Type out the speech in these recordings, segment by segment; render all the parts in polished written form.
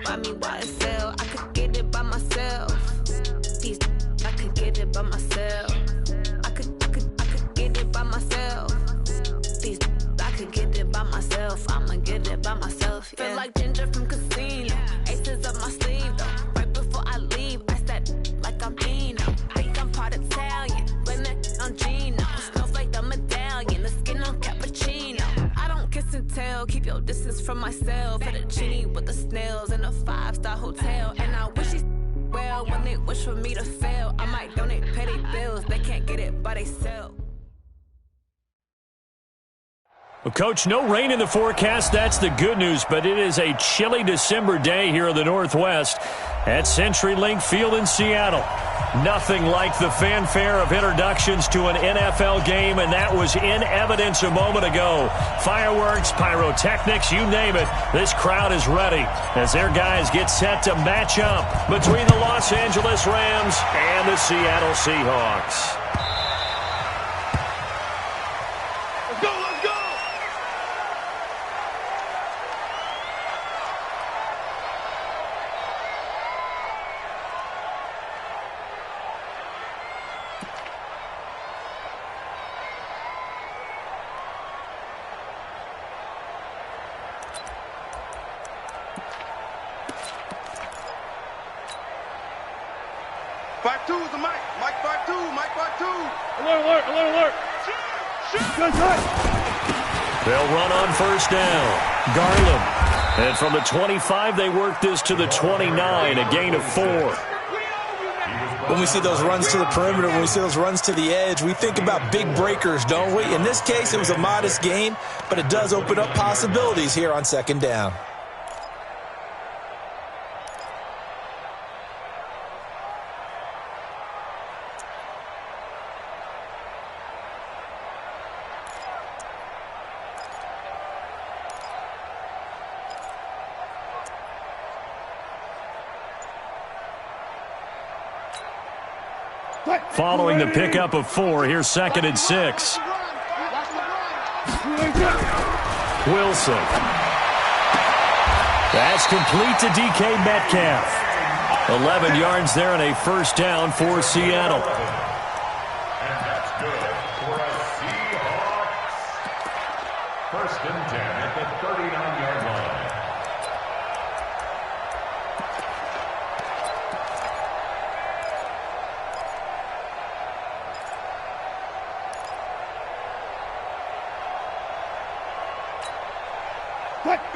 buy me YSL. I could get it by myself. These I could get it by myself. I could get it by myself. These I could get it by myself. I'ma get it by myself. Yeah. Feel like Ginger from Casino. Aces up my sleeve though. Right before I leave, I said like I'm Dino. Think I'm part Italian. Blame that on Gino. Snowflake the medallion. The skin on cappuccino. I don't kiss and tell. Keep your distance from myself. At a genie with the snails in a 5-star hotel. And I wish he's well when they wish for me to fail. I might donate, pay their bills. They can't get it by themselves. Well, Coach, no rain in the forecast. That's the good news, but it is a chilly December day here in the Northwest at CenturyLink Field in Seattle. Nothing like the fanfare of introductions to an NFL game, and that was in evidence a moment ago. Fireworks, pyrotechnics, you name it. This crowd is ready as their guys get set to match up between the Los Angeles Rams and the Seattle Seahawks. They'll run on first down. Garland. And from the 25, they work this to the 29, a gain of 4. When we see those runs to the perimeter, when we see those runs to the edge, we think about big breakers, don't we? In this case, it was a modest gain, but it does open up possibilities here on second down. Following the pickup of 4, here's 2nd and 6. Wilson. That's complete to DK Metcalf. 11 yards there and a first down for Seattle. And that's good for a Seahawks. 1st and 10 at the 39-yard line.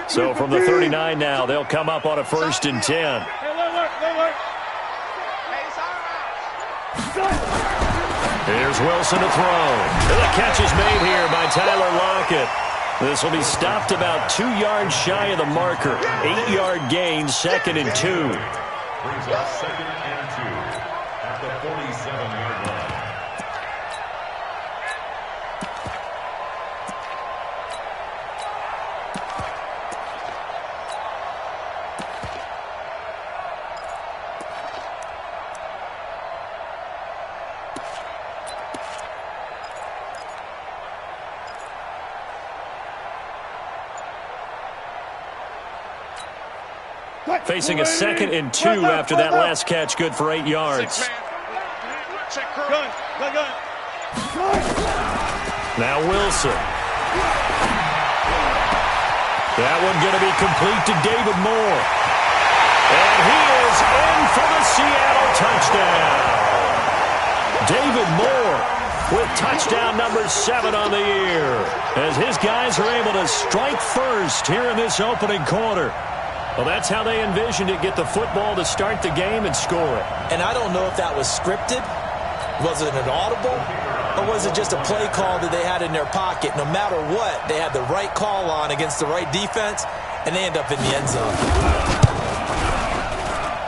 So from the 39 now, they'll come up on a 1st and 10. Here's Wilson to throw. And the catch is made here by Tyler Lockett. This will be stopped about 2 yards shy of the marker. 8-yard gain, 2nd and 2. Brings us 2nd and 2 at the 47-yard line. Facing a 2nd and 2 after that last catch, good for 8 yards. Now Wilson. That one going to be complete to David Moore. And he is in for the Seattle touchdown. David Moore with touchdown number 7 on the year, as his guys are able to strike first here in this opening quarter. Well, that's how they envisioned it, get the football to start the game and score it. And I don't know if that was scripted. Was it an audible? Or was it just a play call that they had in their pocket? No matter what, they had the right call on against the right defense, and they end up in the end zone.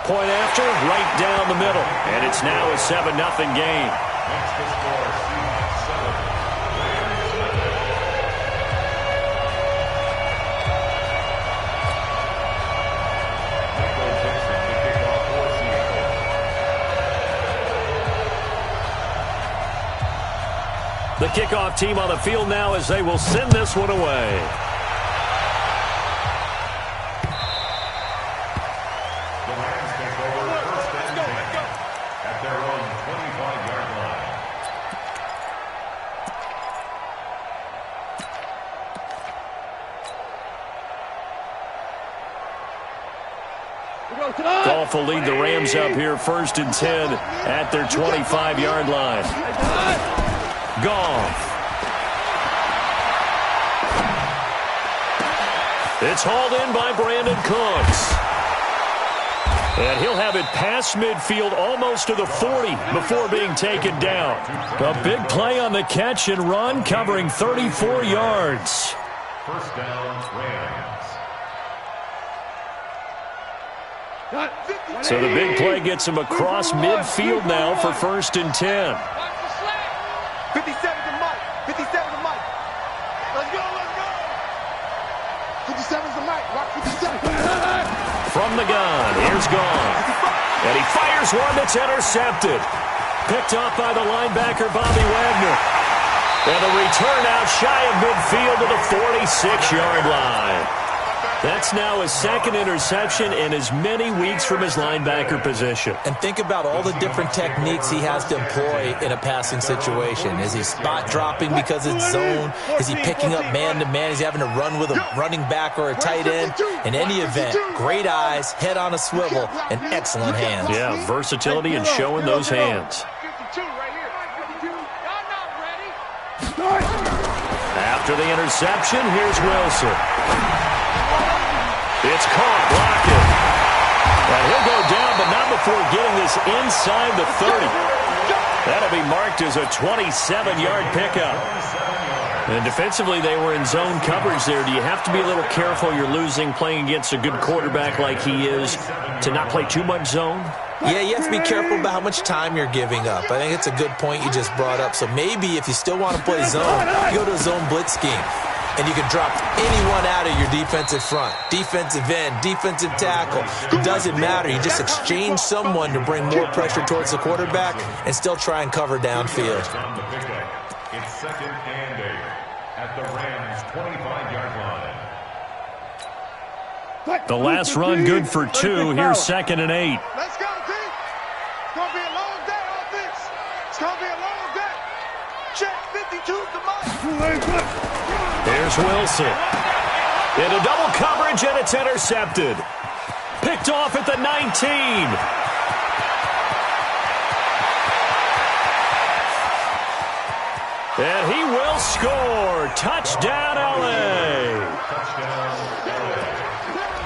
Point after, right down the middle. And it's now a 7-0 game. That's the score, Seahawks 7. The kickoff team on the field now as they will send this one away. Goff will lead the Rams up here 1st and 10 at their 25-yard line. Goff. It's hauled in by Brandon Cooks. And he'll have it past midfield almost to the 40 before being taken down. A big play on the catch and run, covering 34 yards. First down, Rams. So the big play gets him across midfield now for 1st and 10. 57 to Mike. 57 to Mike. Let's go, let's go. 57 to Mike. Rock 57. From the gun, here's Goff. And he fires one that's intercepted. Picked off by the linebacker, Bobby Wagner. And the return out shy of midfield to the 46-yard line. That's now his 2nd interception in as many weeks from his linebacker position. And think about all the different techniques he has to employ in a passing situation. Is he spot dropping because it's zone? Is he picking up man-to-man? Is he having to run with a running back or a tight end? In any event, great eyes, head on a swivel, and excellent hands. Yeah, versatility and showing those hands. After the interception, here's Wilson. It's caught, blocking. And he'll go down, but not before getting this inside the 30. That'll be marked as a 27-yard pickup. And defensively, they were in zone coverage there. Do you have to be a little careful? You're losing, playing against a good quarterback like he is, to not play too much zone? Yeah, you have to be careful about how much time you're giving up. I think it's a good point you just brought up. So maybe if you still want to play zone, you go to a zone blitz scheme. And you can drop anyone out of your defensive front. Defensive end, defensive tackle. It doesn't matter. You just exchange someone to bring more pressure towards the quarterback and still try and cover downfield. It's 2nd and 8 at the Rams' 25-yard line. The last run good for 2. Here's 2nd and 8. Let's go, D. It's going to be a long day on this. It's going to be a long day. Check 52 to Mike. There's Wilson. Into double coverage, and it's intercepted. Picked off at the 19. And he will score. Touchdown, L.A.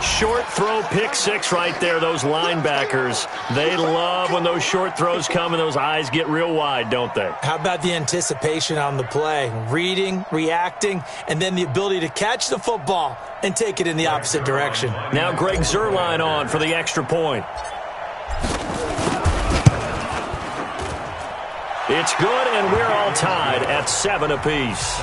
Short throw, pick 6 right there. Those linebackers, they love when those short throws come and those eyes get real wide, don't they? How about the anticipation on the play? Reading, reacting, and then the ability to catch the football and take it in the opposite direction. Now Greg Zuerlein on for the extra point. It's good, and we're all tied at 7 apiece.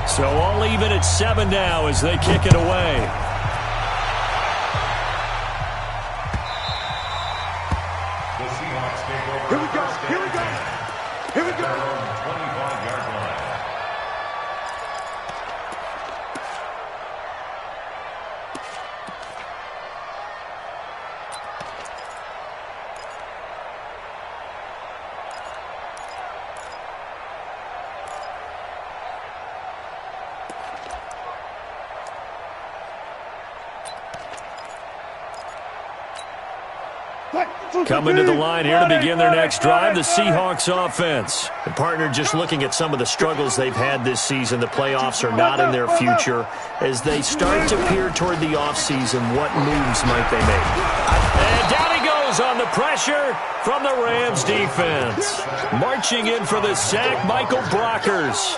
So all even at 7 now as they kick it away. The Seahawks take over. Here we go. Here we go. Here we go. 25-yard line. Coming to the line here to begin their next drive, the Seahawks offense. The partner just looking at some of the struggles they've had this season. The playoffs are not in their future. As they start to peer toward the offseason, what moves might they make? And down he goes on the pressure from the Rams defense. Marching in for the sack, Michael Brockers.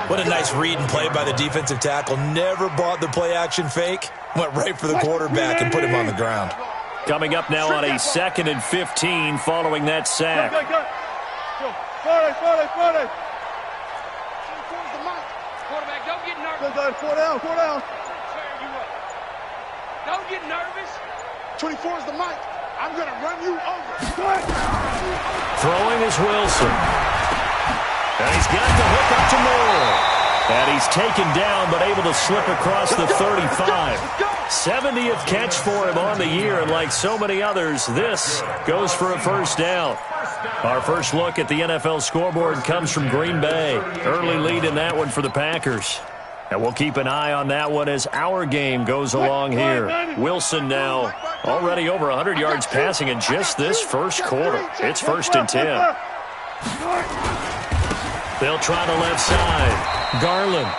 What a nice read and play by the defensive tackle. Never bought the play-action fake. Went right for the quarterback and put him on the ground. Coming up now on a 2nd and 15 following that sack. Go. 40. Quarterback, don't get nervous. 4 down. Tear you up. Don't get nervous. 24 is the mic. I'm going to run you over. Throwing is Wilson. And he's got the hook up to Moore. And he's taken down, but able to slip across the 35. 70th catch for him on the year, and like so many others, this goes for a first down. Our first look at the NFL scoreboard comes from Green Bay. Early lead in that one for the Packers. And we'll keep an eye on that one as our game goes along here. Wilson now already over 100 yards passing in just this first quarter. It's 1st and 10. They'll try the left side. Garland.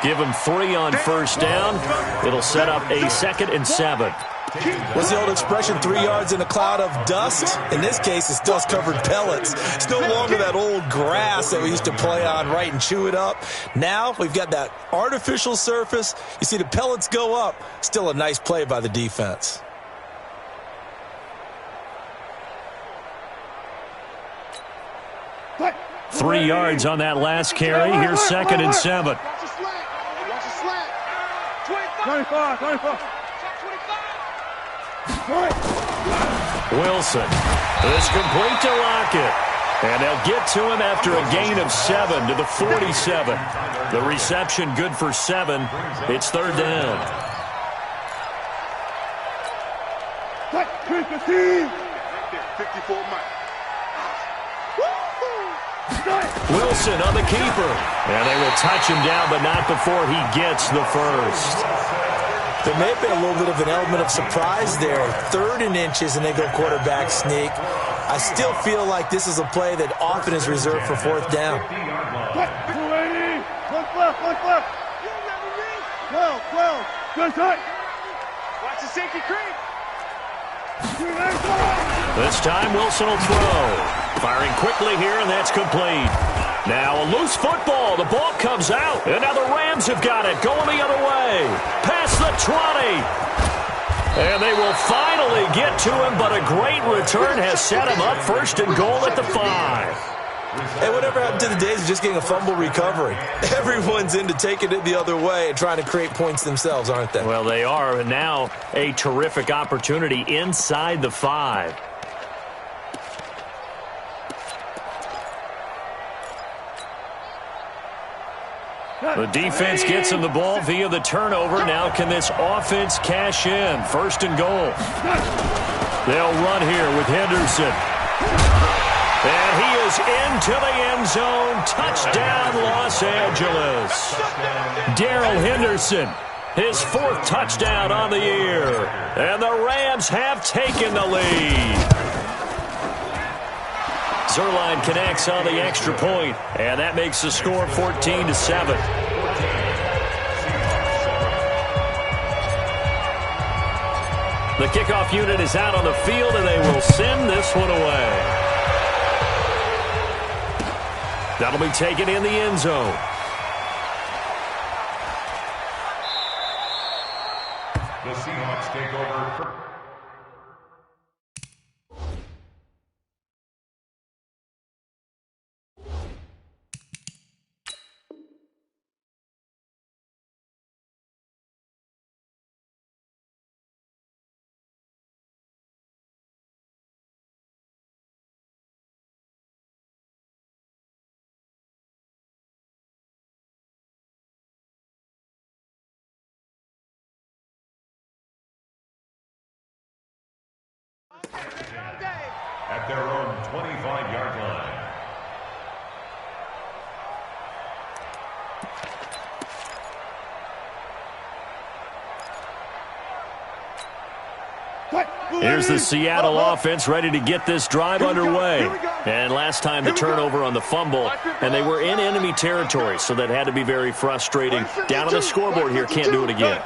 Give him 3 on first down. It'll set up a 2nd and 7. What's the old expression, 3 yards in a cloud of dust? In this case, it's dust-covered pellets. It's no longer that old grass that we used to play on, right, and chew it up. Now we've got that artificial surface. You see the pellets go up. Still a nice play by the defense. What? 3 yards on that last carry. Here's 2nd and 7. Watch a slant. Watch a slant. 25. 25. Wilson is complete to Lockett. And they'll get to him after a gain of 7 to the 47. The reception good for 7. It's 3rd down. 54 Mike. Wilson on the keeper. And they will touch him down, but not before he gets the first. There may have been a little bit of an element of surprise there. 3rd and inches, and they go quarterback sneak. I still feel like this is a play that often is reserved for 4th down. 280. Look left. 12. Good tight. Watch the safety creep. This time Wilson will throw. Firing quickly here, and that's complete. Now a loose football. The ball comes out. And now the Rams have got it. Going the other way. Past the 20. And they will finally get to him, but a great return has set him up 1st and goal at the 5. Hey, whatever happened to the days of just getting a fumble recovery? Everyone's into taking it the other way and trying to create points themselves, aren't they? Well, they are. And now a terrific opportunity inside the 5. The defense gets him the ball via the turnover. Now can this offense cash in? 1st and goal. They'll run here with Henderson. And he is into the end zone. Touchdown, Los Angeles. Darrell Henderson, his 4th touchdown on the year. And the Rams have taken the lead. Zerline connects on the extra point, and that makes the score 14-7. The kickoff unit is out on the field, and they will send this one away. That'll be taken in the end zone. The Seahawks take over. At their own 25-yard line. Here's the Seattle offense ready to get this drive underway. And last time the turnover on the fumble, and they were in enemy territory, so that had to be very frustrating. Down on the scoreboard here, can't do it again.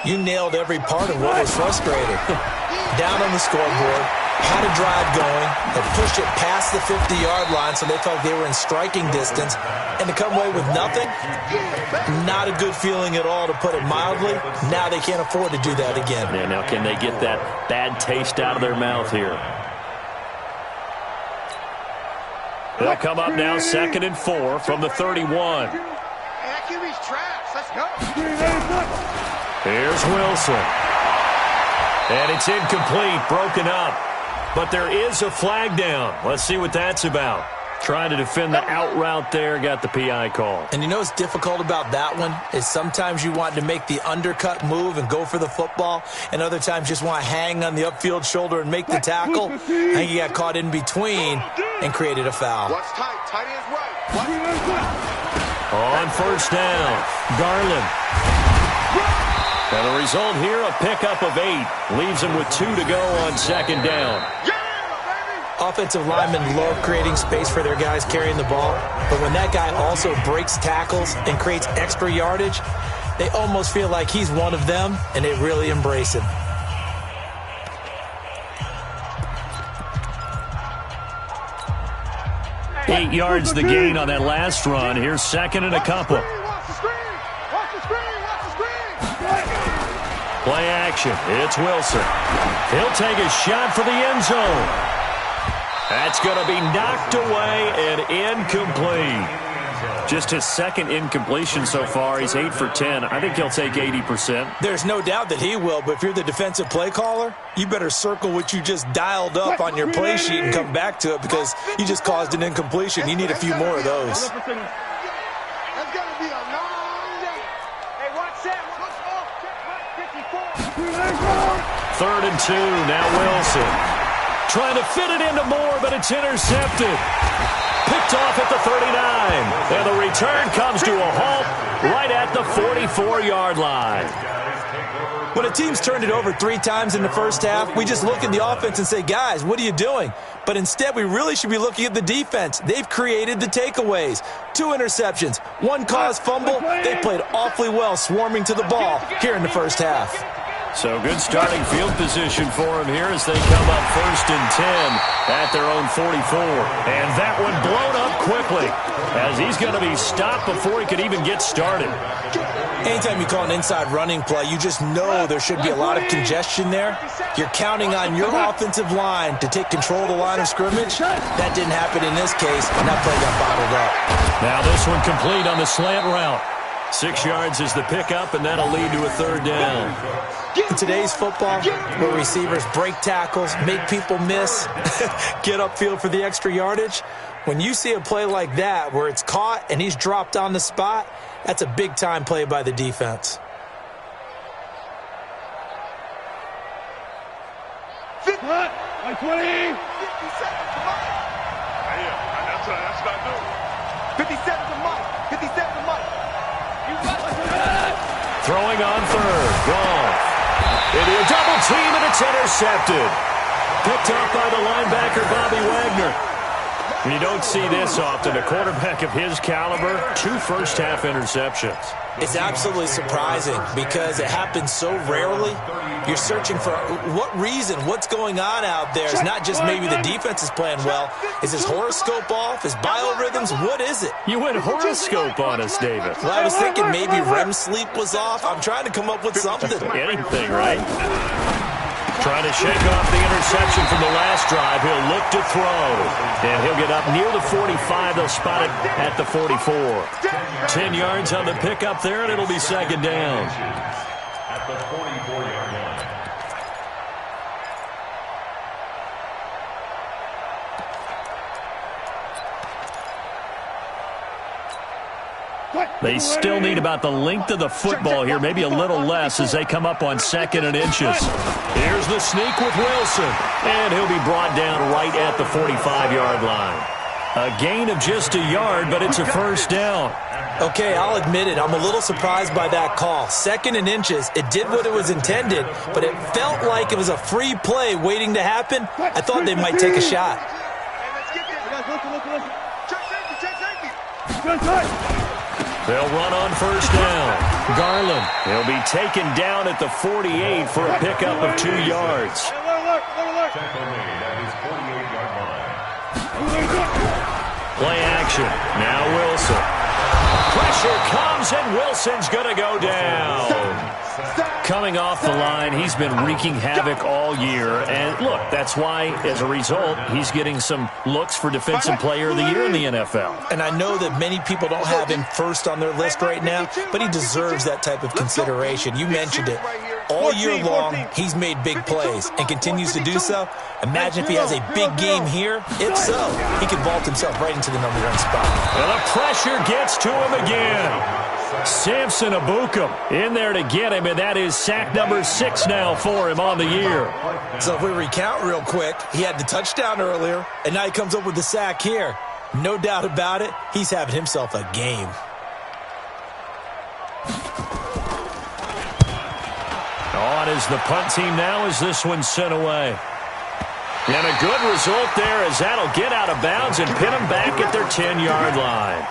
You nailed every part of what was frustrating. Down on the scoreboard, had a drive going, had pushed it past the 50-yard line, so they felt they were in striking distance, and to come away with nothing, not a good feeling at all, to put it mildly. Now they can't afford to do that again. Yeah, now can they get that bad taste out of their mouth here? They'll come up now 2nd and 4 from the 31. Let's go. Here's Wilson. And it's incomplete, broken up. But there is a flag down. Let's see what that's about. Trying to defend the out route there, got the PI call. And you know what's difficult about that one is sometimes you want to make the undercut move and go for the football, and other times just want to hang on the upfield shoulder and make the tackle. I think he got caught in between and created a foul. Watch tight. Tight ends right. Watch. On first down, Garland. And the result here, a pickup of 8. Leaves him with 2 to go on second down. Offensive linemen love creating space for their guys carrying the ball, but when that guy also breaks tackles and creates extra yardage, they almost feel like he's one of them, and they really embrace him. Eight yards the gain on that last run. Here's second and a couple. Play action. It's Wilson. He'll take a shot for the end zone. That's going to be knocked away and incomplete. Just his second incompletion so far. He's 8 for 10. I think he'll take 80%. There's no doubt that he will, but if you're the defensive play caller, you better circle what you just dialed up on your play sheet and come back to it because you just caused an incompletion. You need a few more of those. That's going to be a long day. Hey, watch that. Check 54. 3rd and 2. Now Wilson. Trying to fit it into Moore, but it's intercepted. Picked off at the 39. And the return comes to a halt right at the 44-yard line. When a team's turned it over 3 times in the first half, we just look at the offense and say, guys, what are you doing? But instead, we really should be looking at the defense. They've created the takeaways. 2 interceptions, 1 caused fumble. They played awfully well swarming to the ball here in the first half. So good starting field position for him here as they come up 1st and 10 at their own 44. And that one blown up quickly as he's going to be stopped before he could even get started. Anytime you call an inside running play, you just know there should be a lot of congestion there. You're counting on your offensive line to take control of the line of scrimmage. That didn't happen in this case, and that play got bottled up. Now this one complete on the slant route. 6 yards is the pickup, and that'll lead to a 3rd down. In today's football, where receivers break tackles, make people miss, get upfield for the extra yardage, when you see a play like that where it's caught and he's dropped on the spot, that's a big-time play by the defense. Like 20. 57. That's what I do. 57 to Mike. 57 to Mike. Throwing on 3rd. Gone. Into a double team, and it's intercepted. Picked up by the linebacker, Bobby Wagner. You don't see this often. A quarterback of his caliber, 2 first-half interceptions. It's absolutely surprising because it happens so rarely. You're searching for what reason, what's going on out there. It's not just maybe the defense is playing well. Is his horoscope off? His biorhythms? What is it? You went horoscope on us, David. Well, I was thinking maybe REM sleep was off. I'm trying to come up with something. Anything, right? Trying to shake off the interception from the last drive. He'll look to throw. And he'll get up near the 45. They'll spot it at the 44. 10 yards on the pickup there, and it'll be 2nd down. At the 44-yard line. They still need about the length of the football here, maybe a little less as they come up on 2nd and inches. Here's the sneak with Wilson, and he'll be brought down right at the 45-yard line. A gain of just a yard, but it's a 1st down. Okay, I'll admit it. I'm a little surprised by that call. 2nd and inches, it did what it was intended, but it felt like it was a free play waiting to happen. I thought they might take a shot. They'll run on 1st down. Garland, he'll be taken down at the 48 for a pickup of 2 yards. Tackle made at his 48-yard line. Play action. Now Wilson. Pressure comes, and Wilson's going to go down. Coming off the line, he's been wreaking havoc all year. And, look, that's why, as a result, he's getting some looks for Defensive Player of the Year in the NFL. And I know that many people don't have him first on their list right now, but he deserves that type of consideration. You mentioned it. All year long, he's made big plays and continues to do so. Imagine if he has a big game here. If so, he could vault himself right into the #1 spot. And the pressure gets to him again. Samson Abukum in there to get him, and that is sack number 6 now for him on the year. So if we recount real quick, he had the touchdown earlier, and now he comes up with the sack here. No doubt about it, he's having himself a game. On is the punt team now as this one's sent away. And a good result there as that'll get out of bounds and pin them back at their 10-yard line.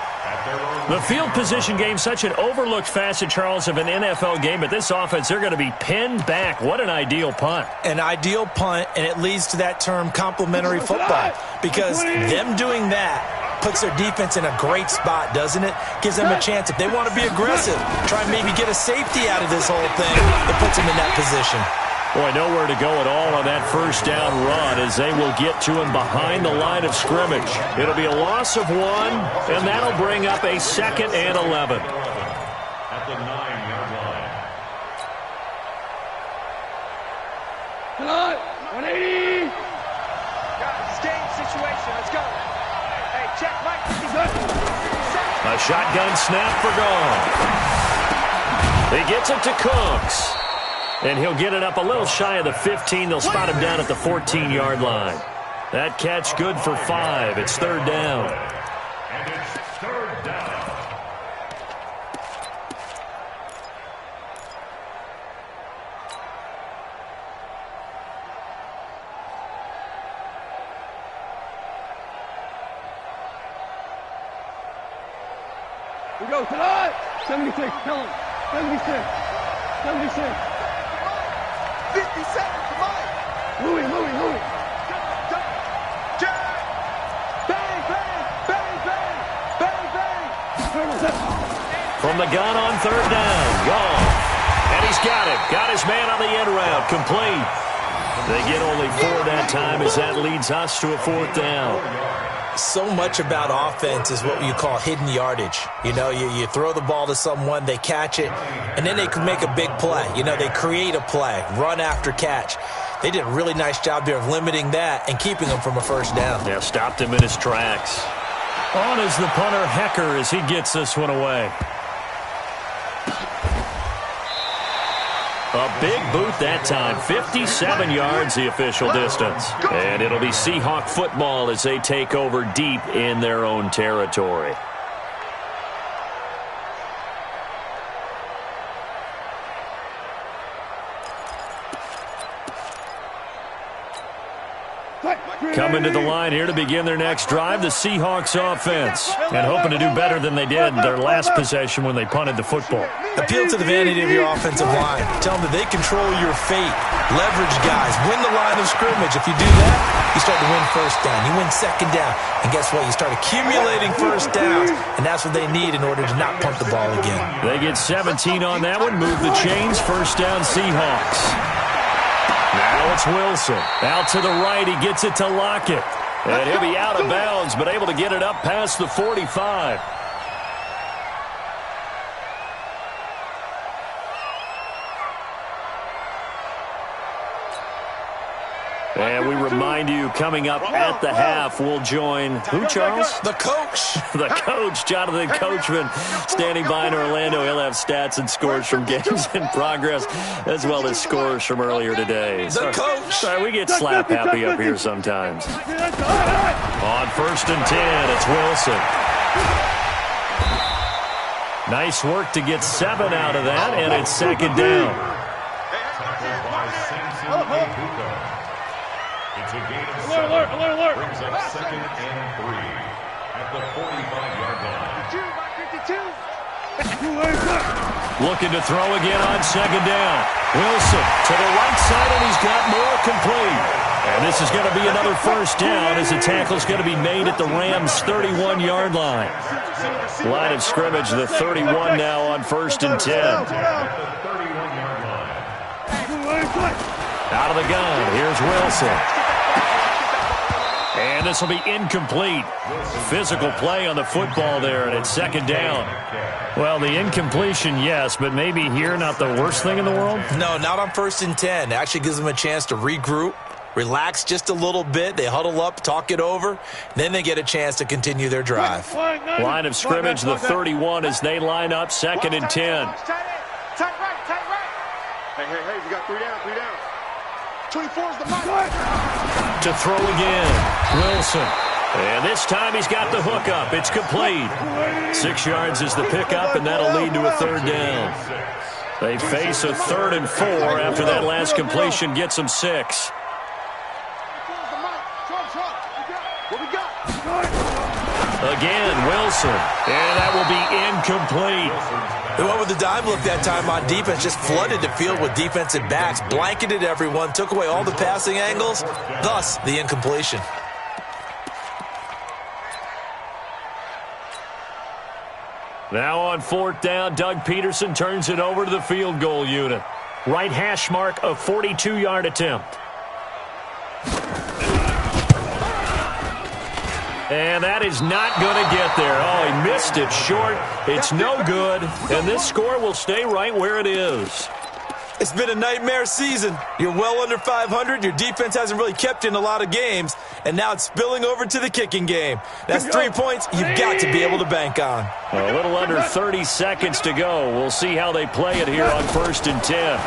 The field position game, such an overlooked facet, Charles, of an NFL game, but this offense, they're going to be pinned back. What an ideal punt. An ideal punt, and it leads to that term complementary football, because them doing that puts their defense in a great spot, doesn't it? Gives them a chance. If they want to be aggressive, try and maybe get a safety out of this whole thing, it puts them in that position. Boy, nowhere to go at all on that first down run as they will get to him behind the line of scrimmage. It'll be a loss of 1, and that'll bring up a 2nd and 11. At the 9-yard line. Come on, 180. It's game situation. Let's go. Hey, check Mike. A shotgun snap for Gone. He gets it to Cooks. And he'll get it up a little shy of the 15. They'll spot him down at the 14-yard line. That catch good for 5. It's 3rd down. And it's 3rd down. We go tonight. 76. Tell him. 76. 76. 57, come on! Louis. Jack! Bang, bang, bang, bang, bang, bang. From the gun on 3rd down. Gone. And he's got it. Got his man on the end route. Complete. They get only 4 that time as that leads us to a 4th down. So much about offense is what you call hidden yardage. You know, you throw the ball to someone, they catch it, and then they can make a big play. You know, they create a play, run after catch. They did a really nice job there of limiting that and keeping him from a 1st down. Yeah, stopped him in his tracks. On is the punter, Hecker, as he gets this one away. A big boot that time. 57 yards the official distance. And it'll be Seahawk football as they take over deep in their own territory. Coming to the line here to begin their next drive, the Seahawks offense. And hoping to do better than they did in their last possession when they punted the football. Appeal to the vanity of your offensive line. Tell them that they control your fate. Leverage guys. Win the line of scrimmage. If you do that, you start to win 1st down. You win 2nd down. And guess what? You start accumulating 1st downs. And that's what they need in order to not punt the ball again. They get 17 on that one. Move the chains. 1st down Seahawks. Now it's Wilson. Out to the right. He gets it to Lockett. And he'll be out of bounds, but able to get it up past the 45. And we remind you, coming up at the half, we'll join who, Charles? The coach. The coach, Jonathan Coachman, standing by in Orlando. He'll have stats and scores from games in progress, as well as scores from earlier today. The coach. Sorry, we get slap happy up here sometimes. On 1st and 10, it's Wilson. Nice work to get 7 out of that, and it's 2nd down. It's a gain of 7. Alert. Brings up 2nd and 3 at the 45-yard line. Looking to throw again on 2nd down. Wilson to the right side, and he's got more complete. And this is going to be another 1st down as the tackle's going to be made at the Rams' 31-yard line. Line of scrimmage, the 31 now on 1st and 10. Out of the gun, here's Wilson. And this will be incomplete. Physical play on the football there, and it's second down. Well, the incompletion, yes, but maybe here not the worst thing in the world? No, not on 1st and 10. It actually gives them a chance to regroup, relax just a little bit. They huddle up, talk it over. Then they get a chance to continue their drive. Line of scrimmage, the 31 as they line up, 2nd and 10. Tight right, tight right. Hey, we got 3 down, 3 down. 24 is the mark. To throw again, Wilson. And this time he's got the hook up. It's complete. 6 yards is the pickup, and that'll lead to a 3rd down. They face a 3rd and 4 after that last completion gets them 6. Again, Wilson. And that will be incomplete. They went with the dime look that time on defense, just flooded the field with defensive backs, blanketed everyone, took away all the passing angles, thus the incompletion. Now on 4th down, Doug Peterson turns it over to the field goal unit. Right hash mark, a 42-yard attempt. And that is not going to get there. Oh, he missed it short. It's no good. And this score will stay right where it is. It's been a nightmare season. You're well under 500. Your defense hasn't really kept you in a lot of games. And now it's spilling over to the kicking game. That's 3 points you've got to be able to bank on. A little under 30 seconds to go. We'll see how they play it here on 1st and 10.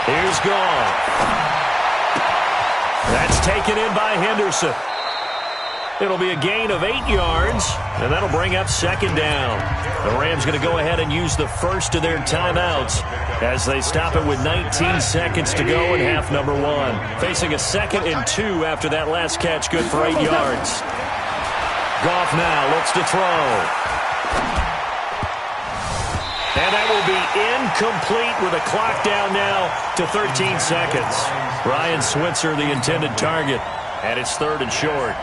Here's Goff. That's taken in by Henderson. It'll be a gain of 8 yards, and that'll bring up 2nd down. The Rams going to go ahead and use the first of their timeouts as they stop it with 19 seconds to go in half number 1. Facing a 2nd and 2 after that last catch, good for 8 yards. Goff now looks to throw. And that will be incomplete with a clock down now to 13 seconds. Ryan Switzer, the intended target, and it's 3rd and short.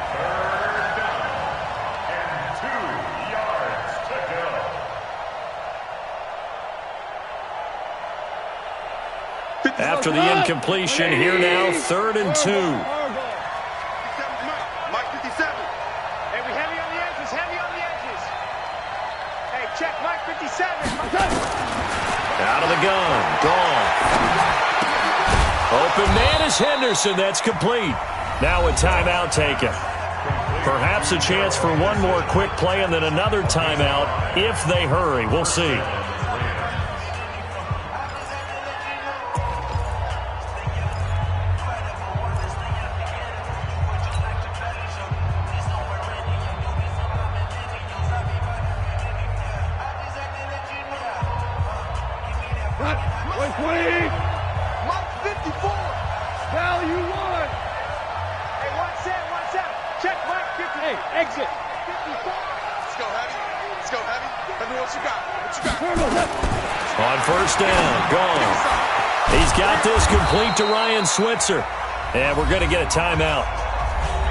After the incompletion, here now, 3rd and 2. Mike 57. Hey, we heavy on the edges, heavy on the edges. Hey, check Mike 57. Out of the gun, gone. Open man is Henderson, that's complete. Now a timeout taken. Perhaps a chance for one more quick play and then another timeout if they hurry. We'll see. On 1st down, gone. He's got this complete to Ryan Switzer. And we're going to get a timeout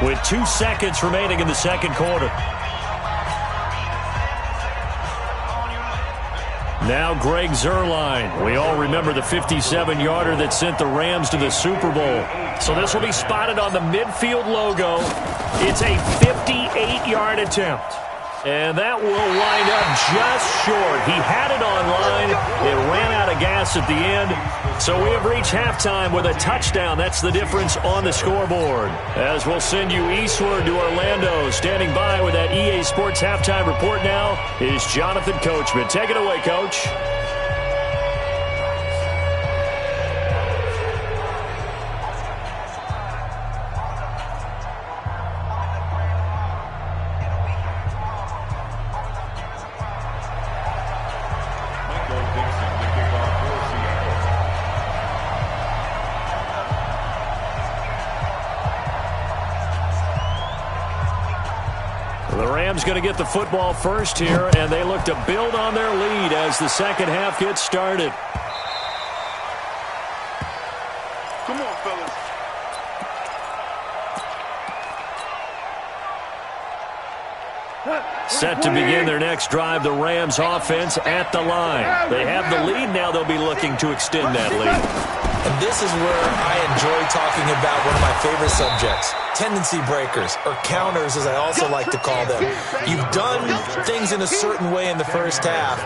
with 2 seconds remaining in the 2nd quarter. Now Greg Zuerlein. We all remember the 57-yarder that sent the Rams to the Super Bowl. So this will be spotted on the midfield logo. It's a 58-yard attempt. And that will wind up just short. He had it on line. It ran out of gas at the end. So we have reached halftime with a touchdown. That's the difference on the scoreboard. As we'll send you eastward to Orlando. Standing by with that EA Sports halftime report now is Jonathan Coachman. Take it away, Coach. Going to get the football first here, and they look to build on their lead as the second half gets started. Come on, fellas. Set to begin their next drive, the Rams offense at the line. They have the lead now. They'll be looking to extend that lead. And this is where I enjoy talking about one of my favorite subjects, tendency breakers, or counters as I also like to call them. You've done things in a certain way in the first half,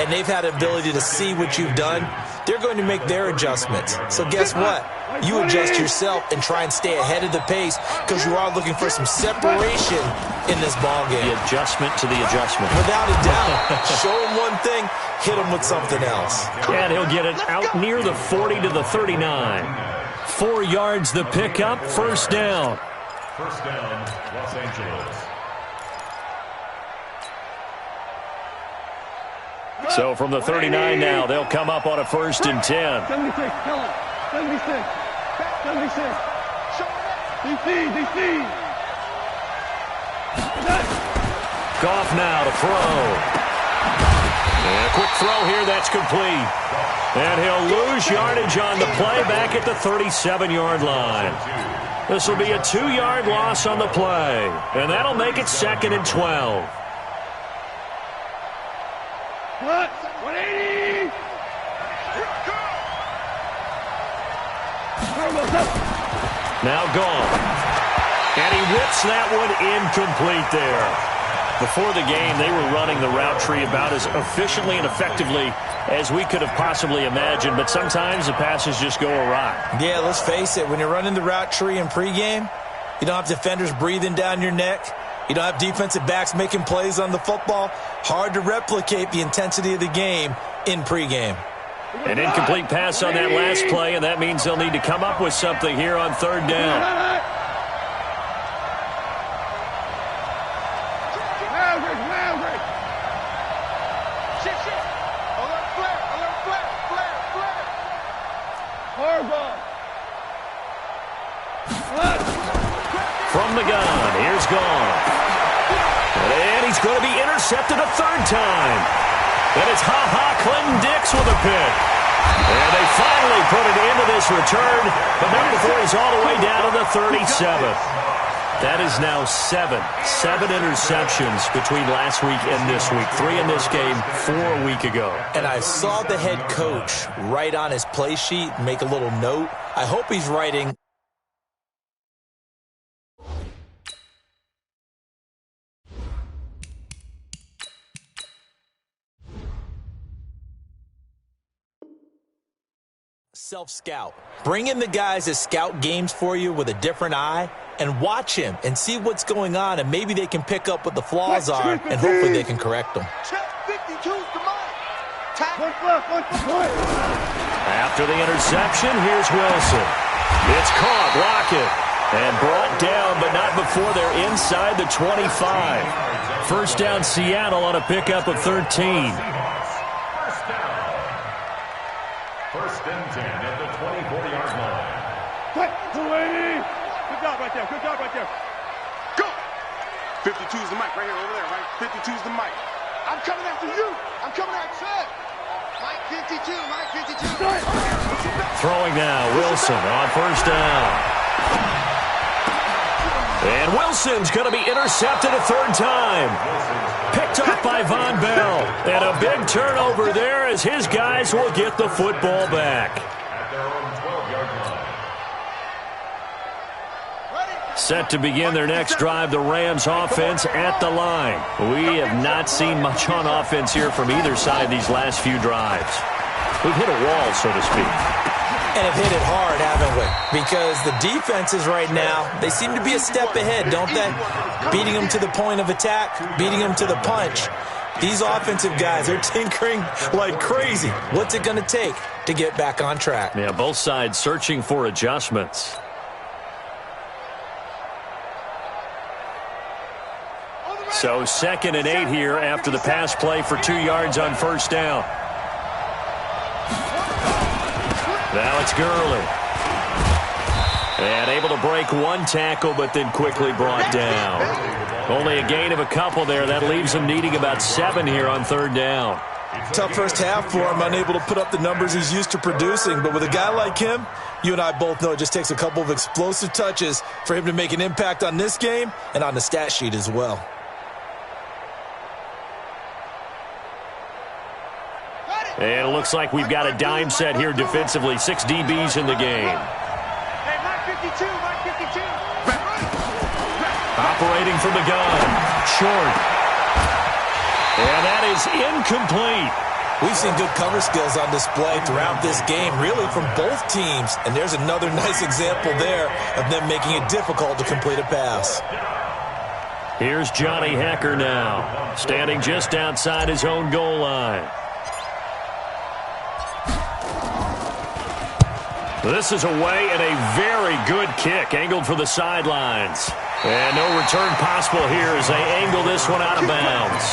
and they've had the ability to see what you've done. They're going to make their adjustments. So guess what? You adjust yourself and try and stay ahead of the pace because you are looking for some separation in this ball game. The adjustment to the adjustment. Without a doubt. Show him one thing, hit him with something else. And he'll get it out near the 40 to the 39. 4 yards the pickup, first down. First down, Los Angeles. So from the 39 now, they'll come up on a 1st and 10. 76, kill him. 76. 76. DC. Goff now to throw. And a quick throw here, that's complete. And he'll lose yardage on the play back at the 37-yard line. This will be a 2-yard loss on the play. And that'll make it 2nd and 12. What? 180. Now gone. And he whips that one incomplete there. Before the game, they were running the route tree about as efficiently and effectively as we could have possibly imagined, but sometimes the passes just go awry. Yeah, let's face it, when you're running the route tree in pregame, you don't have defenders breathing down your neck. You don't have defensive backs making plays on the football. Hard to replicate the intensity of the game in pregame. An incomplete pass on that last play, and that means they'll need to come up with something here on 3rd down. From the gun, here's Goff. And he's going to be intercepted a 3rd time. And it's Clinton Dix with a pick. And they finally put it into this return, but not before he's all the way down to the 37th. That is now 7 interceptions between last week and this week. 3 in this game, 4 a week ago. And I saw the head coach write on his play sheet, make a little note. I hope he's writing. Self-scout. Bring in the guys that scout games for you with a different eye and watch him and see what's going on, and maybe they can pick up what the flaws are, and hopefully they can correct them. After the interception, here's Wilson. It's caught, Lockett, and brought down, but not before they're inside the 25. First down, Seattle on a pickup of 13. First and 10 at the 24-yard line. Good job right there. Good job right there. Go. 52 is the mic right here, over there, right? 52 is the mic. I'm coming after you. I'm coming after you. Mike 52, Mike 52. Throwing now, Wilson on first down. And Wilson's going to be intercepted a 3rd time. Picked up by Von Bell. And a big turnover there as his guys will get the football back. At their own 12-yard line. Set to begin their next drive, the Rams offense at the line. We have not seen much on offense here from either side these last few drives. We've hit a wall, so to speak. And have hit it hard, haven't we? Because the defenses right now, they seem to be a step ahead, don't they? Beating them to the point of attack, beating them to the punch. These offensive guys, they're tinkering like crazy. What's it going to take to get back on track? Yeah, both sides searching for adjustments. So 2nd and 8 here after the pass play for 2 yards on first down. Now it's Gurley. And able to break one tackle, but then quickly brought down. Only a gain of a couple there. That leaves him needing about 7 here on 3rd down. Tough first half for him, unable to put up the numbers he's used to producing. But with a guy like him, you and I both know it just takes a couple of explosive touches for him to make an impact on this game and on the stat sheet as well. And it looks like we've got a dime set here defensively. 6 DBs in the game. Hey, Mike 52, Mike 52. Operating from the gun. Short. And that is incomplete. We've seen good cover skills on display throughout this game, really from both teams. And there's another nice example there of them making it difficult to complete a pass. Here's Johnny Hecker now, standing just outside his own goal line. This is away and a very good kick, angled for the sidelines. And no return possible here as they angle this one out of bounds.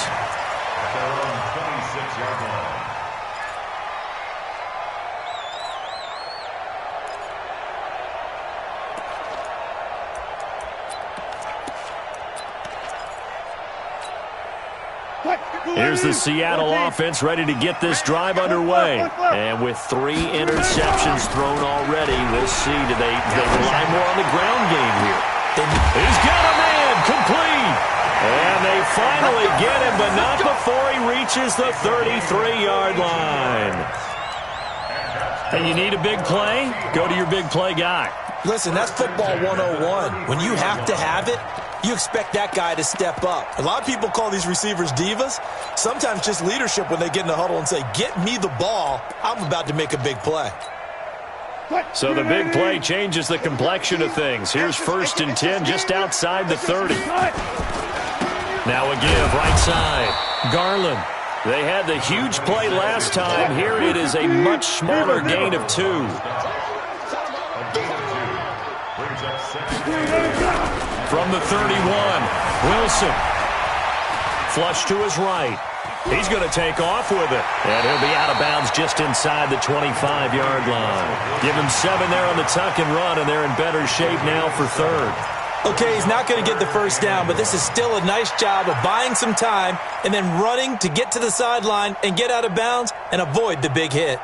Here's the Seattle offense ready to get this drive underway. And with 3 interceptions thrown already, we'll see, do they rely more on the ground game here? He's got a man, complete. And they finally get him, but not before he reaches the 33-yard line. And you need a big play? Go to your big play guy. Listen, that's football 101. When you have to have it, you expect that guy to step up. A lot of people call these receivers divas. Sometimes just leadership when they get in the huddle and say, get me the ball. I'm about to make a big play. So the big play changes the complexion of things. Here's 1st and 10 just outside the 30. Now a give right side. Garland. They had the huge play last time. Here it is a much smaller gain of 2. From the 31, Wilson. Flush to his right. He's going to take off with it. And he'll be out of bounds just inside the 25-yard line. Give him 7 there on the tuck and run, and they're in better shape now for 3rd. Okay, he's not going to get the first down, but this is still a nice job of buying some time and then running to get to the sideline and get out of bounds and avoid the big hit.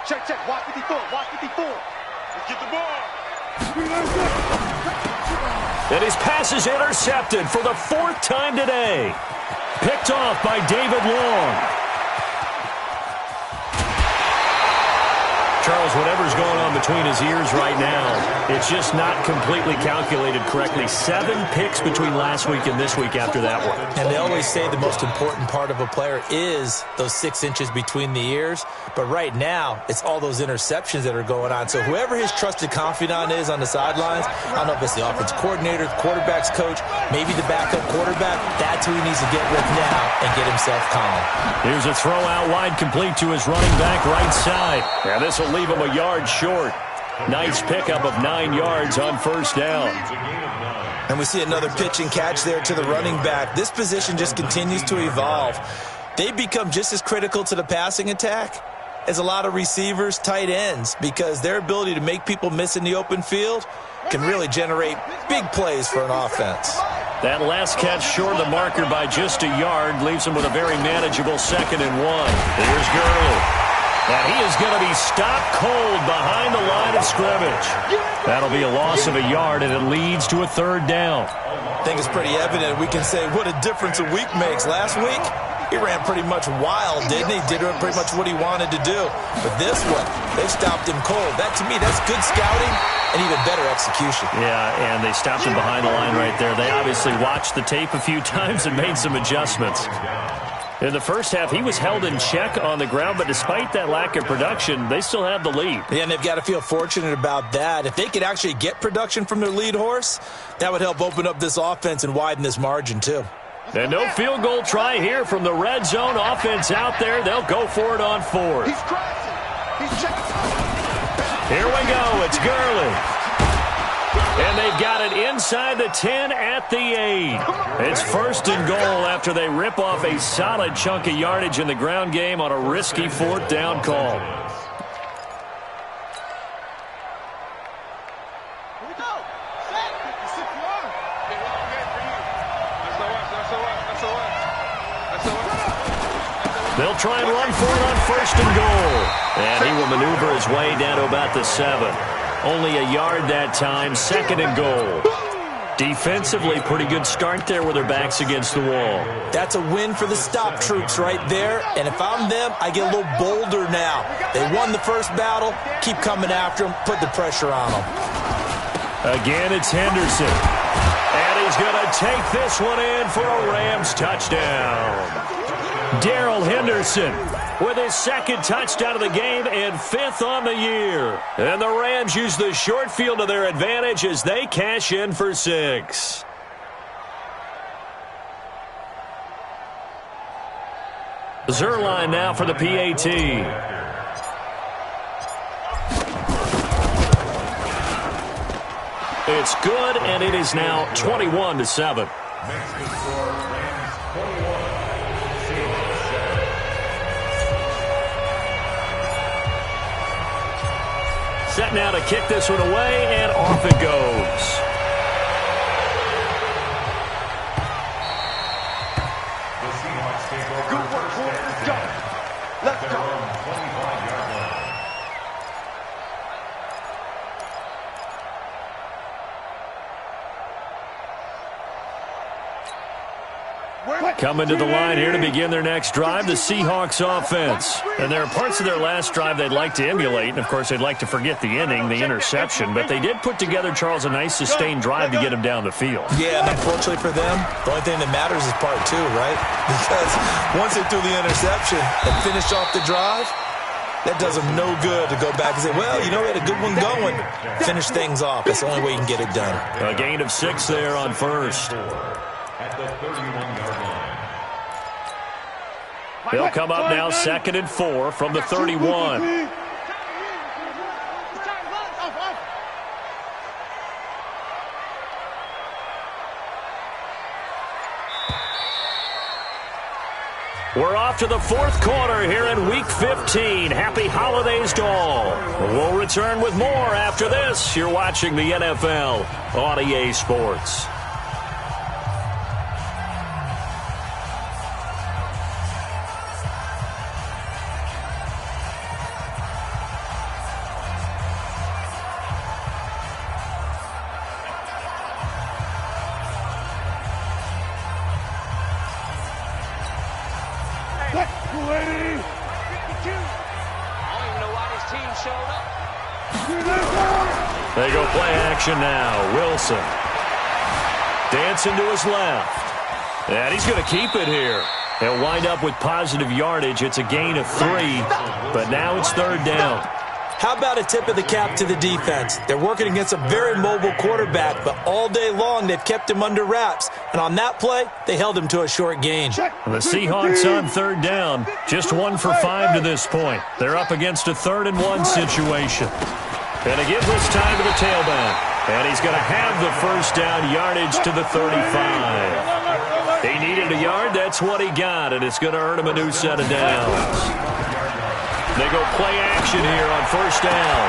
Check, watch 54, watch 54. Let's get the ball. And his pass is intercepted for the 4th time today. Picked off by David Long. Charles, whatever's going on between his ears right now, it's just not completely calculated correctly. 7 picks between last week and this week after that one. And they always say the most important part of a player is those 6 inches between the ears. But right now, it's all those interceptions that are going on. So whoever his trusted confidant is on the sidelines, I don't know if it's the offense coordinator, the quarterback's coach, maybe the backup quarterback, that's who he needs to get with now and get himself calm. Here's a throw out wide, complete to his running back right side. And this will leave him a yard short. Nice pickup of 9 yards on 1st down. And we see another pitch and catch there to the running back. This position just continues to evolve. They become just as critical to the passing attack as a lot of receivers, tight ends, because their ability to make people miss in the open field can really generate big plays for an offense. That last catch short of the marker by just a yard leaves him with a very manageable 2nd and 1. Here's Gurley. And he is going to be stopped cold behind the line of scrimmage. That'll be a loss of a yard, and it leads to a 3rd down. I think it's pretty evident. We can say what a difference a week makes. Last week, he ran pretty much wild, didn't he? Did pretty much what he wanted to do. But this one, they stopped him cold. That, to me, that's good scouting and even better execution. Yeah, and they stopped him behind the line right there. They obviously watched the tape a few times and made some adjustments. In the first half, he was held in check on the ground, but despite that lack of production, they still have the lead. Yeah, and they've got to feel fortunate about that. If they could actually get production from their lead horse, that would help open up this offense and widen this margin, too. And no field goal try here from the red zone offense out there. They'll go for it on 4th. He's crashing. He's checking. Here we go. It's Gurley. And they've got it inside the 10 at the 8. It's 1st and goal after they rip off a solid chunk of yardage in the ground game on a risky 4th down call. Here we go. Set. It's 6 yards. Big long game for you. That's the They'll try and run for it on 1st and goal. And he will maneuver his way down to about the 7. Only a yard that time, second and goal. Defensively, pretty good start there with their backs against the wall. That's a win for the stop troops right there. And if I'm them, I get a little bolder now. They won the first battle. Keep coming after them. Put the pressure on them. Again, it's Henderson. And he's going to take this one in for a Rams touchdown. Darrell Henderson with his second touchdown of the game and fifth on the year. And the Rams use the short field to their advantage as they cash in for 6. Zerline now for the PAT. It's good, and it is now 21-7. Set now to kick this one away, and off it goes. Good work, boys. Let's go. Let's go. Coming to the line here to begin their next drive, the Seahawks offense. And there are parts of their last drive they'd like to emulate. And, of course, they'd like to forget the inning, the interception. But they did put together, Charles, a nice sustained drive to get him down the field. Yeah, and unfortunately for them, the only thing that matters is part 2, right? Because once they threw the interception and finished off the drive, that does them no good to go back and say, well, you know, we had a good one going. Finish things off. That's the only way you can get it done. A gain of 6 there on first. At the 31-yard line. They'll come up now second and 4 from the 31. We're off to the fourth quarter here in Week 15. Happy holidays to all. We'll return with more after this. You're watching the NFL on EA Sports. They go play action now. Wilson dancing to his left. And he's going to keep it here. They'll wind up with positive yardage. It's a gain of 3, but now it's third down. How about a tip of the cap to the defense? They're working against a very mobile quarterback, but all day long they've kept him under wraps. And on that play, they held him to a short gain. The Seahawks on third down, just 1 for 5 to this point. They're up against a 3rd and 1 situation. And he gives this time to the tailback. And he's going to have the first down yardage to the 35. He needed a yard. That's what he got. And it's going to earn him a new set of downs. They go play action here on first down.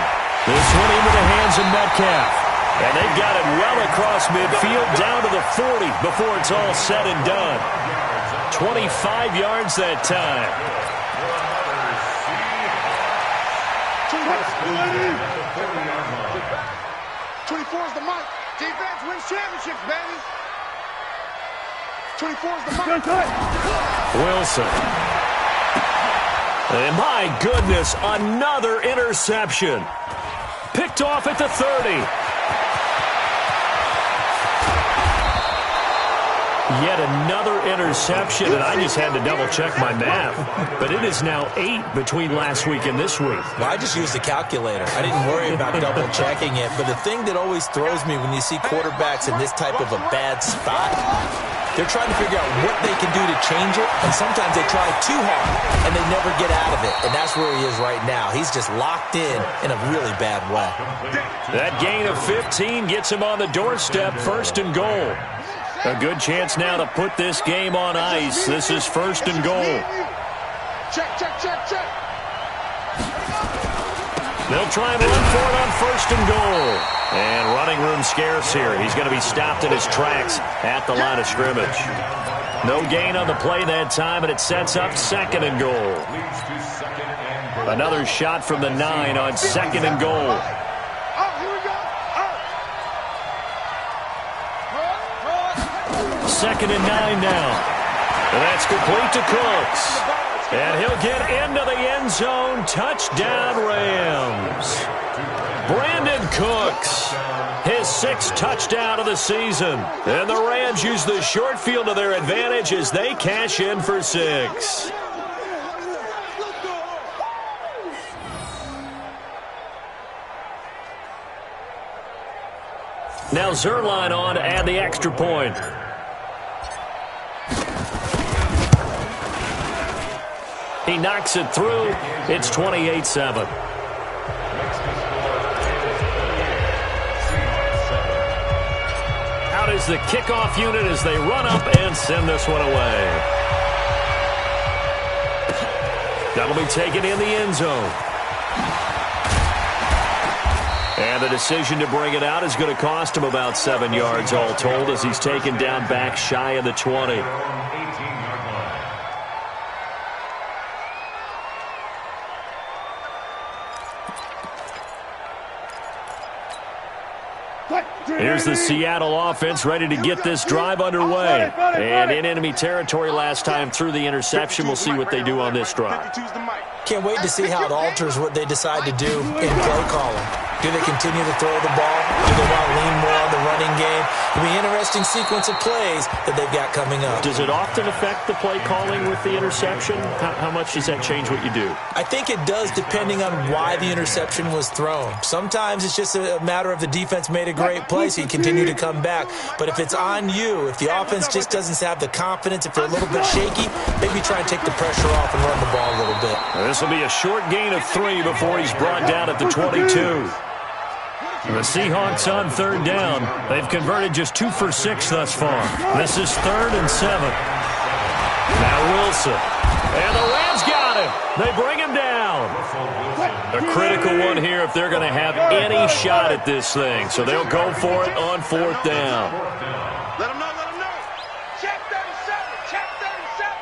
This one into the hands of Metcalf. And they've got it well across midfield down to the 40 before it's all said and done. 25 yards that time. 24 is the mic. Defense wins championships, baby. 24 is the mic. Wilson. And my goodness, another interception. Picked off at the 30. Yet another interception, and I just had to double-check my math. But it is now 8 between last week and this week. Well, I just used a calculator. I didn't worry about double-checking it. But the thing that always throws me when you see quarterbacks in this type of a bad spot, they're trying to figure out what they can do to change it. And sometimes they try too hard, and they never get out of it. And that's where he is right now. He's just locked in a really bad way. That gain of 15 gets him on the doorstep, first and goal. A good chance now to put this game on ice. This is first and goal. Check, check, check, check. They'll try and run for it on first and goal. And running room scarce here. He's going to be stopped in his tracks at the line of scrimmage. No gain on the play that time, and it sets up second and goal. Another shot from the 9 on second and goal. Oh, 2nd and 9 now. And that's complete to Cooks. And he'll get into the end zone. Touchdown, Rams. Brandon Cooks, his 6th touchdown of the season. And the Rams use the short field to their advantage as they cash in for 6. Now Zerline on to add the extra point. He knocks it through. It's 28-7. Out is the kickoff unit as they run up and send this one away. That'll be taken in the end zone. And the decision to bring it out is going to cost him about 7 yards all told as he's taken down back shy of the 20. Here's the Seattle offense ready to get this drive underway. And in enemy territory last time through the interception. We'll see what they do on this drive. Can't wait to see how it alters what they decide to do in play calling. Do they continue to throw the ball? Do they want to lean more on the running game? It'll be an interesting sequence of plays that they've got coming up. Does it often affect the play calling with the interception? How much does that change what you do? I think it does depending on why the interception was thrown. Sometimes it's just a matter of the defense made a great play, so you continue to come back. But if it's on you, if the offense just doesn't have the confidence, if they're a little bit shaky, maybe try and take the pressure off and run the ball a little bit. This will be a short gain of 3 before he's brought down at the 22. The Seahawks on 3rd down. They've converted just 2 for 6 thus far. This is 3rd and 7. Now Wilson. And the Rams got him. They bring him down. A critical one here if they're going to have any shot at this thing. So they'll go for it on 4th down. Let him know, let him know. Check 37, check 37.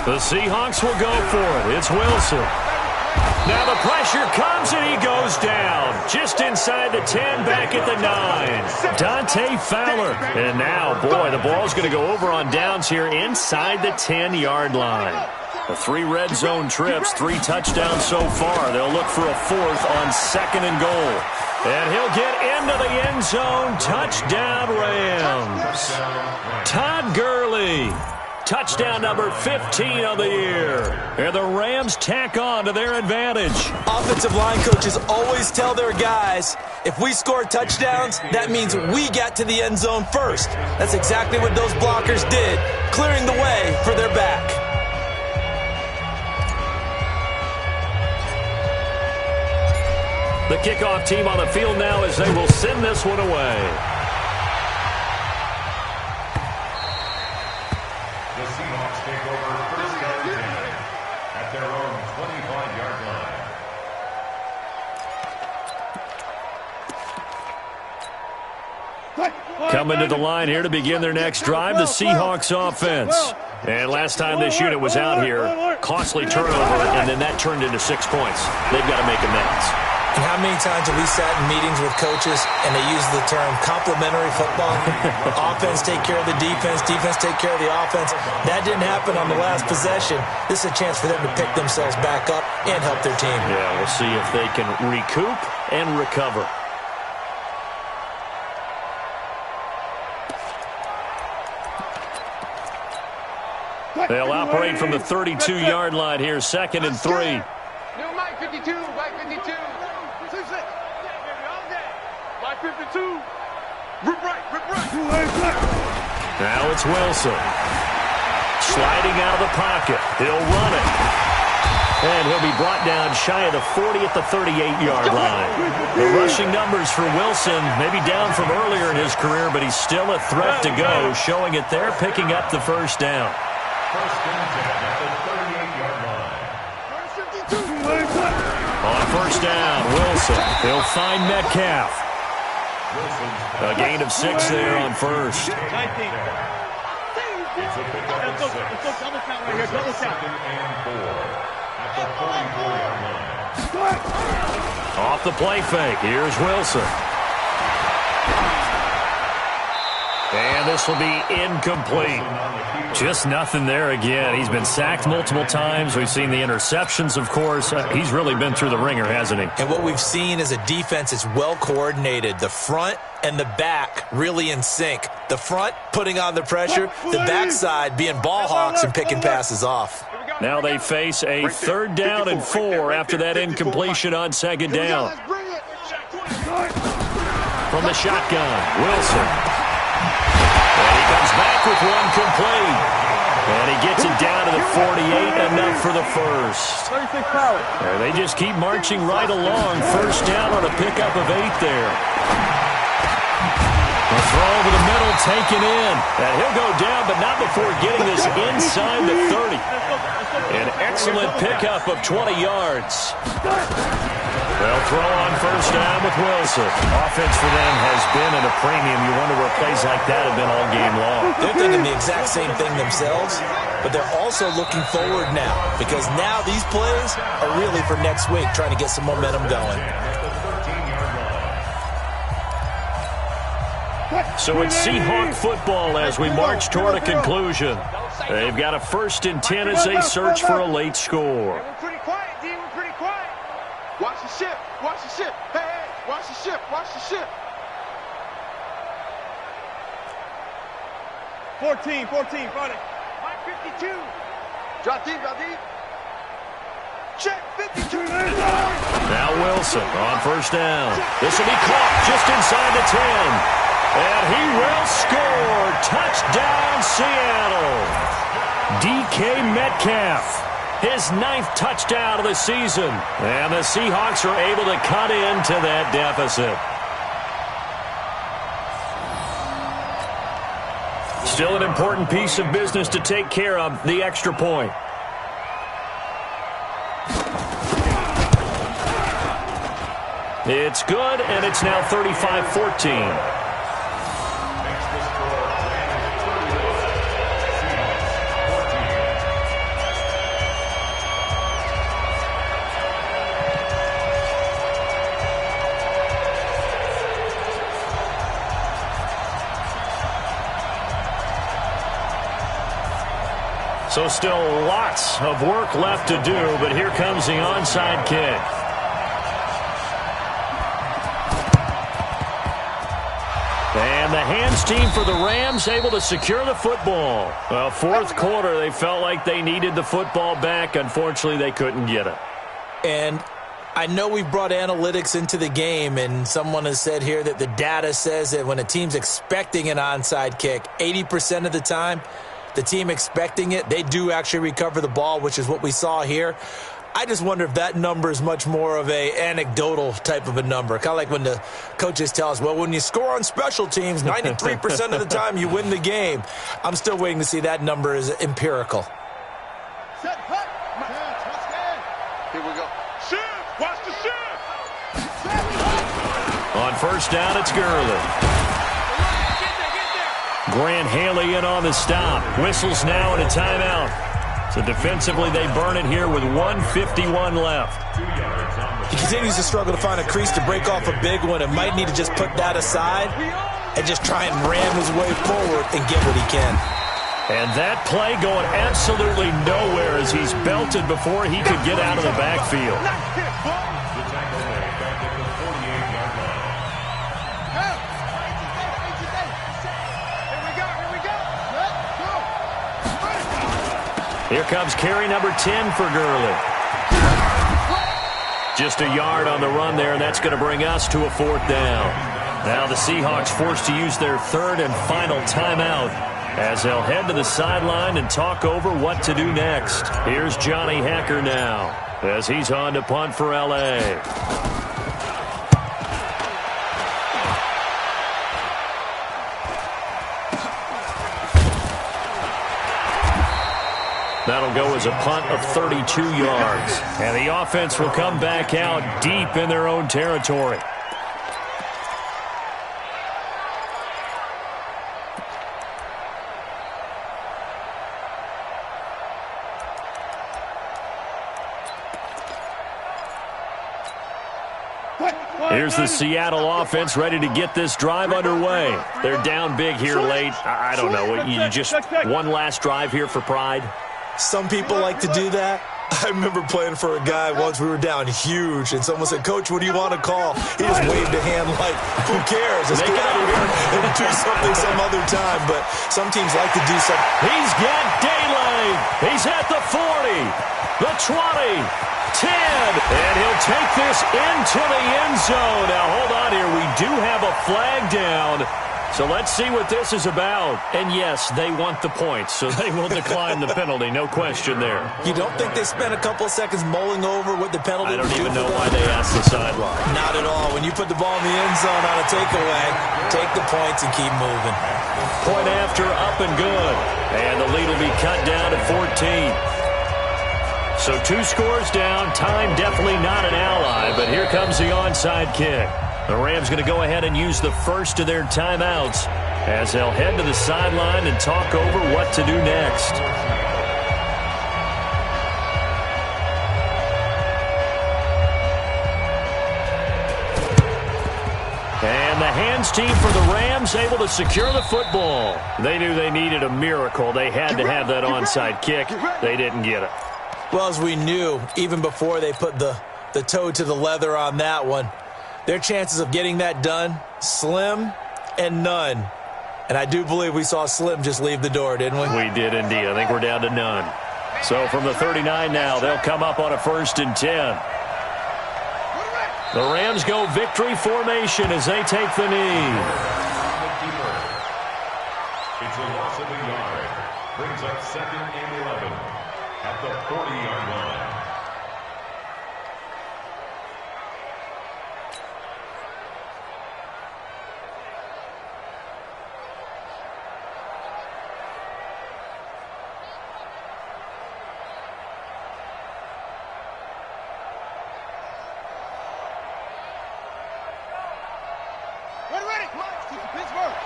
The Seahawks will go for it. It's Wilson. Now the pressure comes and he goes down. Just inside the 10, back at the 9. Dante Fowler. And now, boy, the ball's going to go over on downs here inside the 10-yard line. The 3 red zone trips, 3 touchdowns so far. They'll look for a 4th on 2nd and goal. And he'll get into the end zone. Touchdown, Rams. Todd Gurley. Touchdown number 15 of the year. And the Rams tack on to their advantage. Offensive line coaches always tell their guys, if we score touchdowns, that means we got to the end zone first. That's exactly what those blockers did, clearing the way for their back. The kickoff team on the field now as they will send this one away. The Seahawks take over 1st and 10 at their own 25-yard line. Coming to the line here to begin their next drive, the Seahawks offense. And last time this unit was out here, costly turnover, and then that turned into 6 points. They've got to make amends. And how many times have we sat in meetings with coaches and they use the term complementary football? Offense take care of the defense, defense take care of the offense. That didn't happen on the last possession. This is a chance for them to pick themselves back up and help their team. Yeah, we'll see if they can recoup and recover. They'll operate from the 32-yard line here, 2nd and 3. New Mike 52, Mike 52. Mike 52. Rip right, rip right. Now it's Wilson. Sliding out of the pocket. He'll run it. And he'll be brought down shy of the 40 at the 38-yard line. The rushing numbers for Wilson maybe down from earlier in his career, but he's still a threat to go, showing it there, picking up the 1st down. 1st and 10 at the 38-yard line. On 1st down, Wilson. He'll find Metcalf. A gain of 6 there on 1st. It's a pickup of 6. Let's go double count right here. Double count. 2nd and 4 at the 44-yard line. Off the play fake. Here's Wilson. And this will be incomplete. Just nothing there again. He's been sacked multiple times. We've seen the interceptions, of course. He's really been through the ringer, hasn't he? And what we've seen is a defense is well coordinated. The front and the back really in sync. The front putting on the pressure, the backside being ball hawks and picking passes off. Now they face a 3rd down and 4 after that incompletion on 2nd down. From the shotgun, Wilson. And he comes back with one complete. And he gets it down to the 48, enough for the first. 36 power. They just keep marching right along. 1st down on a pickup of 8 there. The throw over the middle, taken in. And he'll go down, but not before getting this inside the 30. An excellent pickup of 20 yards. They'll throw on 1st down with Wilson. Offense for them has been at a premium. You wonder where plays like that have been all game long. They're thinking the exact same thing themselves, but they're also looking forward now because now these plays are really for next week, trying to get some momentum going. So it's Seahawk football as we march toward a conclusion. They've got a 1st and 10 as they search for a late score. We're pretty quiet, D. We're pretty quiet. Watch the ship. Watch the ship. Hey, hey, watch the ship. Watch the ship. 14, Friday. Mike 52. Drop deep, drop deep. Check 52. Now Wilson on 1st down. This will be caught just inside the 10. And he will score. Touchdown, Seattle. DK Metcalf. His 9th touchdown of the season. And the Seahawks are able to cut into that deficit. Still an important piece of business to take care of, the extra point. It's good, and it's now 35-14. So still lots of work left to do, but here comes the onside kick. And the hands team for the Rams able to secure the football. Well, 4th quarter, they felt like they needed the football back. Unfortunately, they couldn't get it. And I know we've brought analytics into the game, and someone has said here that the data says that when a team's expecting an onside kick, 80% of the time, the team expecting it, they do actually recover the ball, which is what we saw here. I just wonder if that number is much more of a anecdotal type of a number. Kind of like when the coaches tell us, well, when you score on special teams, 93% of the time you win the game. I'm still waiting to see that number is empirical. Set, hut. Here we go. Shift. Watch the shift. On 1st down, it's Gurley. Grant Haley in on the stop. Whistles now and a timeout. So defensively, they burn it here with 1:51 left. He continues to struggle to find a crease to break off a big one and might need to just put that aside and just try and ram his way forward and get what he can. And that play going absolutely nowhere as he's belted before he could get out of the backfield. Here comes carry number 10 for Gurley. Just a yard on the run there, and that's going to bring us to a 4th down. Now the Seahawks forced to use their 3rd and final timeout as they'll head to the sideline and talk over what to do next. Here's Johnny Hacker now as he's on to punt for L.A. That'll go as a punt of 32 yards. And the offense will come back out deep in their own territory. Here's the Seattle offense ready to get this drive underway. They're down big here late. I don't know. You just one last drive here for pride? Some people like to do that. I remember playing for a guy once. We were down huge, and someone said, "Coach, what do you want to call?" He just waved a hand like, "Who cares? Let's get out of here and do something some other time." But some teams like to do something. He's got daylight. He's at the 40, the 20, 10, and he'll take this into the end zone. Now, hold on here. We do have a flag down. So let's see what this is about. And, yes, they want the points, so they will decline the penalty. No question there. You don't think they spent a couple of seconds mulling over what the penalty I don't would even do know for why them? they asked the sideline. Not at all. When you put the ball in the end zone on a takeaway, take the points and keep moving. Point after, up and good. And the lead will be cut down to 14. So 2 scores down. Time definitely not an ally, but here comes the onside kick. The Rams going to go ahead and use the first of their timeouts as they'll head to the sideline and talk over what to do next. And the hands team for the Rams able to secure the football. They knew they needed a miracle. They had to have that onside kick. They didn't get it. Well, as we knew, even before they put the toe to the leather on that one, their chances of getting that done, slim and none. And I do believe we saw Slim just leave the door, didn't we? We did indeed. I think we're down to none. So from the 39 now, they'll come up on a 1st and 10. The Rams go victory formation as they take the knee. It's a loss of a yard. Brings up 2nd and 11 at the 40-yard line. Ready. Mike, Pittsburgh.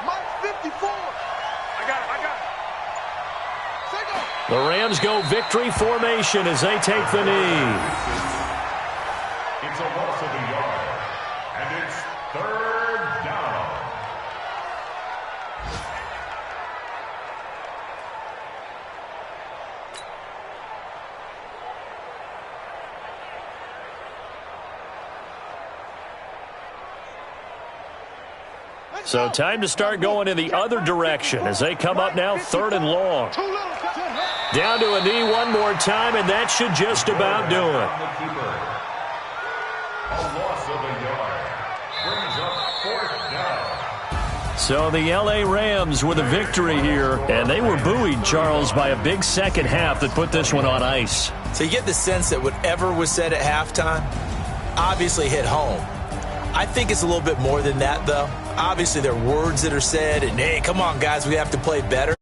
Mike 54. I got it. The Rams go victory formation as they take the knee. It's a loss of a yard, and it's 3rd down. So time to start going in the other direction as they come up now 3rd and long. Down to a knee one more time, and that should just about do it. A loss of a yard. Brings up 4th down. So the L.A. Rams with a victory here, and they were buoyed, Charles, by a big second half that put this one on ice. So you get the sense that whatever was said at halftime obviously hit home. I think it's a little bit more than that, though. Obviously, there are words that are said, and, hey, come on, guys, we have to play better.